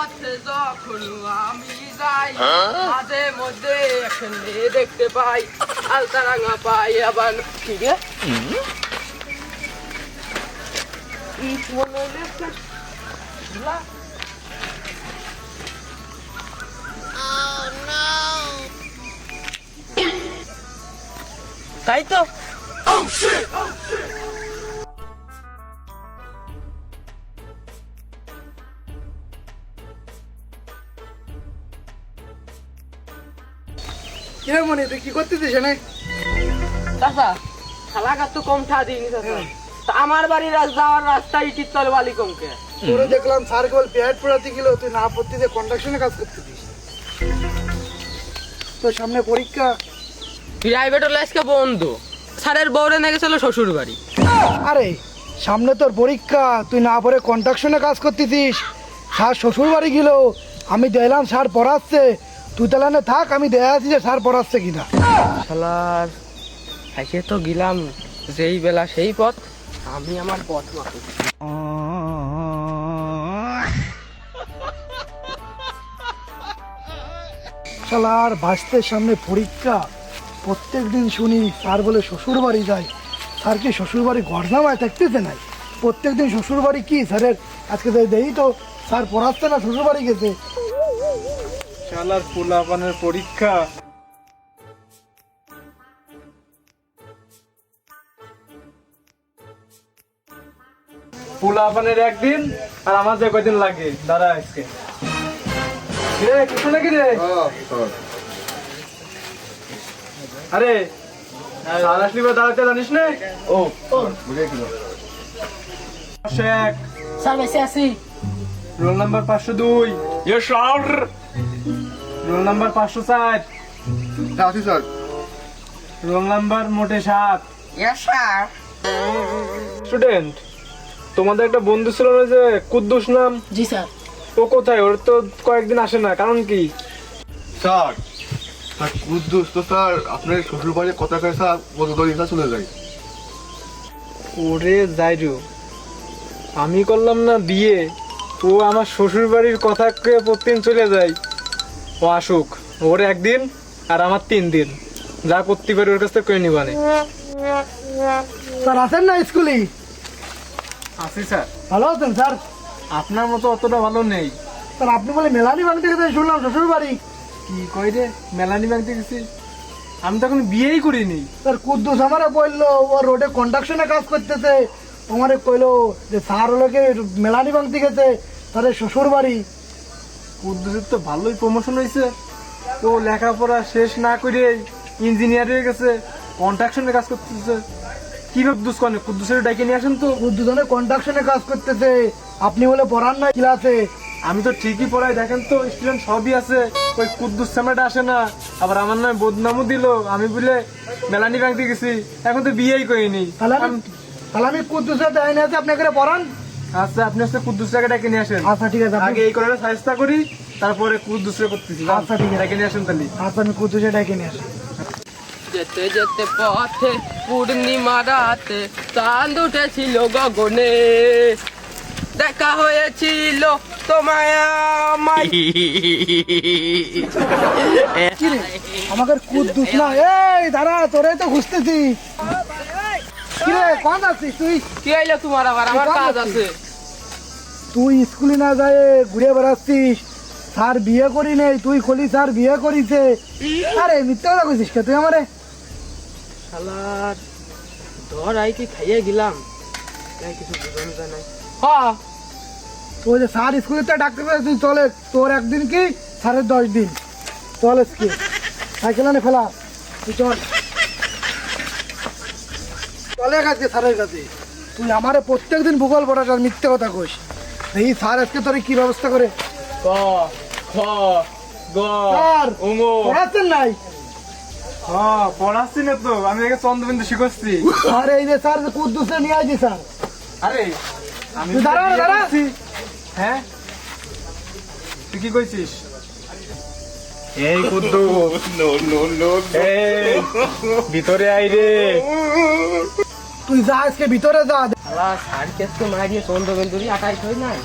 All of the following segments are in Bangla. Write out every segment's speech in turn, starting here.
পথে যখন আমি যাই মাঝে মধ্যে এখন মেয়ে দেখতে পাই আলতা রাঙা পাই আবার কি রে মনে হইলে তাই তো কিরে মনে তুই কি করতেছিস এখানে? চাচা খালাকা তো কম ঠা দিইনি চাচা তা আমার বাড়ির যাওয়ার রাস্তা ইটির তলে বালি কমকে তোরে দেখলাম স্যার কেবল প্যাড পড়াতে গেল, তুই না পড়তে কন্ডাকশনে কাজ করতেছিস। তোর সামনে পরীক্ষা। প্রাইভেট হলে আজকে বন্ধ স্যারের বউরে নিয়ে গেছিল শ্বশুর বাড়ি। আরে সামনে তোর পরীক্ষা, তুই না পড়ে কন্ডাকশনে কাজ করতেছিস। স্যার শ্বশুর বাড়ি গেল, আমি দেখলাম স্যার পড়াচ্ছে, তুই তাহলে থাক, আমি দেখা আছি যে স্যার পড়াচ্ছে কিনা। শালার এসে তো গেলাম যেই বেলা সেই পথ, আমি আমার পথ মাপি। শালার ভাসতের সামনে পরীক্ষা, প্রত্যেক দিন শুনি স্যার বলে শ্বশুর বাড়ি যায়। স্যার কি শ্বশুর বাড়ি গড়নামায় থাকতেছে নাই? প্রত্যেক দিন শ্বশুর বাড়ি কি স্যারের? আজকে দেখি তো স্যার পড়াচ্ছে না, শ্বশুর বাড়ি গেছে। শালার পোলাপানের পরীক্ষা। পোলাপানের একদিন আর আমার যে কয়দিন লাগে দাঁড়া আজকে রে কিছু নাকি রে। আরে স্যার আসলি বা দাঁড়াতে জানিস না? ও বুঝে গেল। 501 স্যার বেঁচে আছি। Roll number 502। Yes sir. Roll number 504। আছি স্যার। রোল নাম্বার মোটে 7। Yes sir. স্টুডেন্ট, তোমাদের একটা বন্ধু ছিল না যে কুদ্দুস নাম? জি স্যার। ও কোথায়? ওর তো কয়েকদিন আসে না, কারণ কি? স্যার স্যার কুদ্দুস তো স্যার আপনার শ্বশুর বাড়ির কথা কয়ে স্যার বদলিটা চলে যায়। ওরে যাইরু, আমি করলাম না বিয়ে, ও আমার শ্বশুর বাড়ির কথা কয়ে প্রতিদিন চলে যায়। ও আসুক, ওর একদিন আর আমার 3 দিন, যা করতে পারি ওর কাছ থেকে করে নিবানে। স্যার আছেন না স্কুলে? আসি স্যার। ভালো আছেন স্যার? আপনার মতো অতটা ভালো নেই। স্যার আপনি বলে মেলানি ভাঙতে গেছে শুনলাম শ্বশুর বাড়ি। কি কই রে, মেলানি ব্যাংকে গেছি? আমি তো এখন বিয়েই করিনি। স্যার কুদ্দুস আমারে বললো ও রোডে কন্ডাকশনে কাজ করতেছে, আমারে কইলো যে স্যার হলোকে মেলানি ভাঙতে গেছে তাদের শ্বশুর বাড়ি। কুদ্দুসের তো ভালোই প্রমোশন হয়েছে, ও লেখাপড়া শেষ না করে ইঞ্জিনিয়ার হয়ে গেছে, কন্ট্রাকশনে কাজ করতেছে। কি কুদ্দুস কনে, কুদ্দুসের ডাইকে নিয়ে আসেন তো। কুদ্দুস অনেক কন্ডাকশনে কাজ করতেছে, আপনি বলে পড়ান না ক্লাসে। আমি তো ঠিকই পড়াই, দেখেন তো স্টুডেন্ট সবই আছে, ওই কুদ্দুস সামনেটা আসে না। আবার আমার নামে বদনামও দিল, আমি বলে মেলানি ব্যাংকে গেছি, এখন তো বিয়েই করিনি। তাহলে আমি কুদ্দুসের ডাইনে আছে, আপনি করে পড়ান। আচ্ছা আপনি হচ্ছে কুদ্দুসটাকে ডাকে নিয়ে আসেন। আচ্ছা ঠিক আছে, আগে এই করে চেষ্টা করি, তারপরে কুদ্দুসরে করতেছি। আচ্ছা, ঠিক আছে। ডাকে নিয়ে আসেন তাহলে। আচ্ছা আমি কুদ্দুসের ডাইকে নিয়ে আসি। যেতে যেতে পথে পূর্ণিমা রাতে চাঁদ উঠেছিল গগনে, দেখা হয়েছিল তোমায় আমায়। কি রে আমাদের কুদ্দুস না? এই দাঁড়া, তোরে তো খুঁজতেছি। কি রে কোন আছিস তুই? কি আইলো তোমার? আবার আমার কাজ আছে। তুই স্কুলে না যায় ঘুরে বেড়াচ্ছিস, স্যার বিয়ে করি নেই, তুই খলি স্যার বিয়ে করিছে। আরে মিথ্যা কথা কইছিস কে তুই আমারে? শালার ধর আই কি খাইয়ে গেলাম, তাই কিছু বুঝানো যায় না। হ্যাঁ ওই যে স্যার স্কুলে তো ডাকতে পারে, তুই চলে, তোর একদিন কি স্যারের 10 দিন। চল স্কুল, সাইকেল আনে ফেলা, তুই চল চলে কাছে স্যারের কাছে। তুই আমারে প্রত্যেকদিন ভূগোল পড়াস আর মিথ্যে কথা কইস। দেখি স্যার আজকে তোর কি ব্যবস্থা করে। ক খ গ স্যার উঙ। পড়াচ্ছেন নাই? হ্যাঁ পড়াচ্ছি না তো, আমি একে চন্দ্রবিন্দু শিখাচ্ছি। আর এই যে স্যার কুদ্দুসে নিয়ে আইছি স্যার। আরে আমি তুই দাঁড়া, বিয়ে দাঁড়া। করছি। হ্যাঁ তুই কি কইছিস? এই কুদ্দুস, এই ভিতরে আই রে। তুই যা আজকে ভিতরে যা। শালা সার কেস তো মারিয়ে চন্দ্রবেন্দুরি আটাই থই নাই।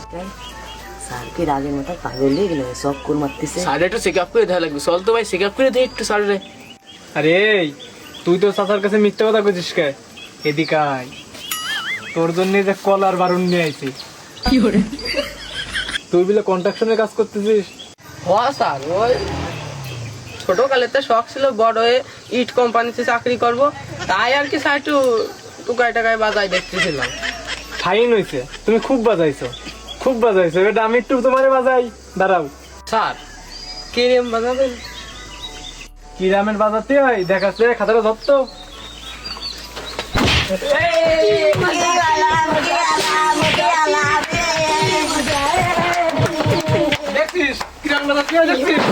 স্যার কি রাগের মাথা পাগল হয়ে গেল, সব কোর মারতেছে। স্যার একটু চেক আপ করে দেওয়া লাগবে, চল তো ভাই চেক আপ করে দিই একটু স্যার রে। আরে এই, তুই তো চাচার কাছে মিথ্যা কথা কইছিস কে? এদিকে আয়, তোর জন্য যে কলার বারুন নিয়ে আইছি। তুই বলে কন্ট্রাকশনের কাজ করতেছিস? হ্যাঁ স্যার, ওই ছোটকালেতে শখ ছিল বড় হয়ে ইট কোম্পানিতে চাকরি করব, তাই আর কি স্যার একটু টুকায় টাকায় বাজাই দেখতেছিলাম। ফাইন হয়েছে, তুমি খুব বাজাইছো, খুব বাজাইছো। এটা আমি একটু তোমারে বাজাই, দাঁড়াও। স্যার কিরম বাজাবেন? কি রামের বাজাতে হয় দেখাচ্ছে, খাতাটা ধরতো। দেখছিস কিরাম বাজাতে হয়, দেখছিস?